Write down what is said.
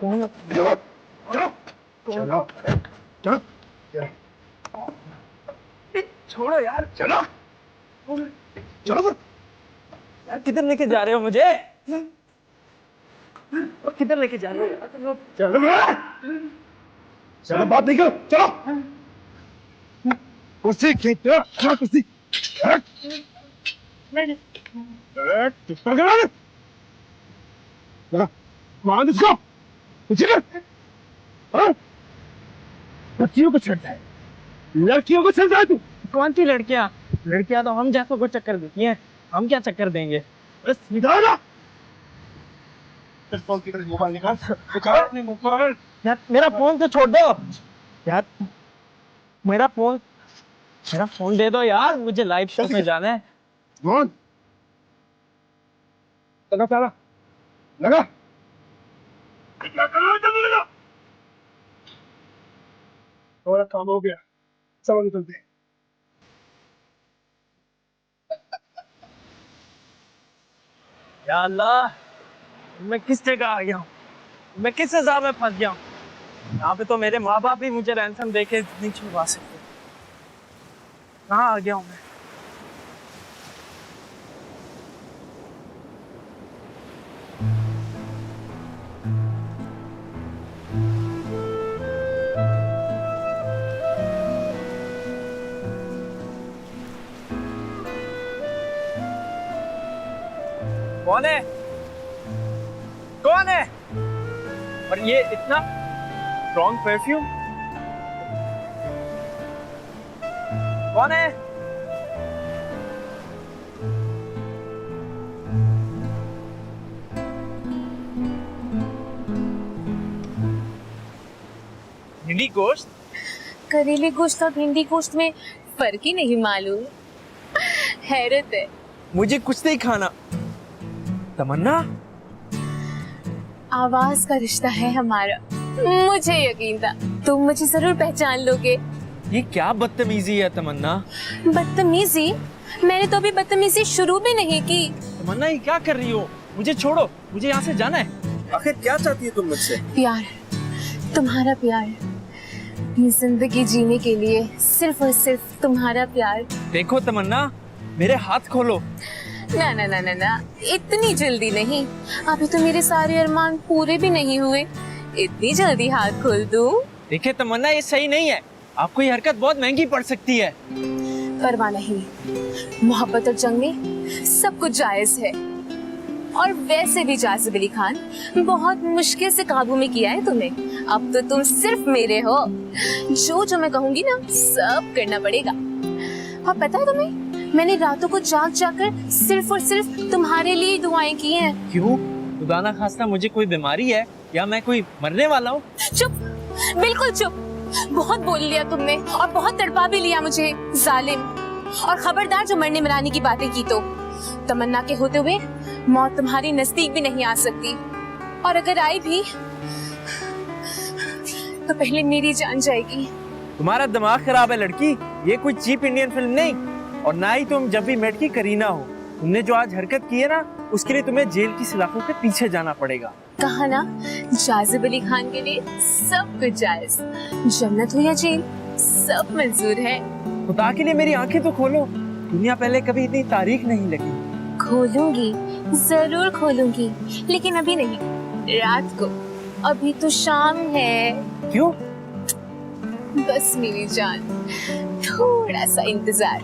चलो चलो चलो छोड़ो यार, चलो चलो यार, किधर लेके जा रहे हो मुझे? किधर लेके जा रहे हो? चलो चलो, बात नहीं करो, चलो कुर्सी खींचो, कुर्सी मान इसको लड़कियों को छेड़ता है, लड़कियों को छेड़ता है तू। कौन सी लड़कियां? लड़कियां तो हम जैसों को चक्कर देती हैं, हम क्या चक्कर देंगे? बस निकाल मोबाइल, निकाल अपने मोबाइल। यार मेरा फोन तो छोड़ दो यार, मेरा फोन दे दो यार, मुझे लाइव शो में जाना है। कौन लगा ताला, लगा हमारा काम हो गया, समझ चलते। या अल्लाह, मैं किस जगह आ गया हूँ? मैं किस सजा में फंस गया हूँ? यहाँ पे तो मेरे माँ बाप भी मुझे रैंसम दे के नहीं छुड़वा सकते। कहाँ आ गया हूँ मैं? कौन है? कौन है? और ये इतना स्ट्रॉन्ग परफ्यूम कौन है? भिंडी गोश्त? करेले गोश्त और भिंडी गोश्त में फर्क ही नहीं मालूम। हैरत है। मुझे कुछ नहीं खाना। तमन्ना, आवाज का रिश्ता है हमारा। मुझे यकीन था तुम मुझे जरूर पहचान लोगे। ये क्या बदतमीजी है तमन्ना? बदतमीजी? मैंने तो अभी बदतमीजी शुरू भी नहीं की। तमन्ना ये क्या कर रही हो? मुझे छोड़ो, मुझे यहाँ से जाना है। आखिर क्या चाहती है तुम मुझसे? प्यार, तुम्हारा प्यार, ये जिंदगी जीने के लिए सिर्फ और सिर्फ तुम्हारा प्यार। देखो तमन्ना, मेरे हाथ खोलो। ना ना ना ना ना, इतनी जल्दी नहीं। अभी तो मेरे सारे अरमान पूरे भी नहीं हुए, इतनी जल्दी हाथ खोल दूं? देखिए तमन्ना, ये सही नहीं है। आपको ये हरकत बहुत महंगी पड़ सकती है। परवाह नहीं, मोहब्बत और जंग में सब कुछ जायज है। और वैसे भी जाजिब अली खान, बहुत मुश्किल से काबू में किया है तुम्हें। अब तो तुम सिर्फ मेरे हो। जो मैं कहूँगी ना, सब करना पड़ेगा। और पता है तुम्हें, मैंने रातों को जाग जाकर सिर्फ और सिर्फ तुम्हारे लिए दुआएं की हैं। क्यों? खुदा ना खास्ता मुझे कोई बीमारी है या मैं कोई मरने वाला हूँ? चुप, बिल्कुल चुप। बहुत बोल लिया तुमने और बहुत तड़पा भी लिया मुझे, जालिम। और खबरदार जो मरने मराने की बातें की तो तमन्ना के होते हुए मौत तुम्हारी नजदीक भी नहीं आ सकती। और अगर आई भी तो पहले मेरी जान जाएगी। तुम्हारा दिमाग खराब है लड़की। ये कोई चीप इंडियन फिल्म नहीं, और ना ही तुम जब भी मेट की करीना हो। तुमने जो आज हरकत की है ना, उसके लिए तुम्हें जेल की सलाखों के पीछे जाना पड़ेगा। कहा ना, जाजिब अली खान के लिए सब कुछ जायज। जन्नत हो या जेल, सब मंजूर है। खुदा के लिए मेरी आंखें तो खोलो। दुनिया पहले कभी इतनी तारीख नहीं लगी। खोलूंगी, जरूर खोलूंगी, लेकिन अभी नहीं, रात को। अभी तो शाम है। क्यों? बस मेरी जान, थोड़ा सा इंतजार।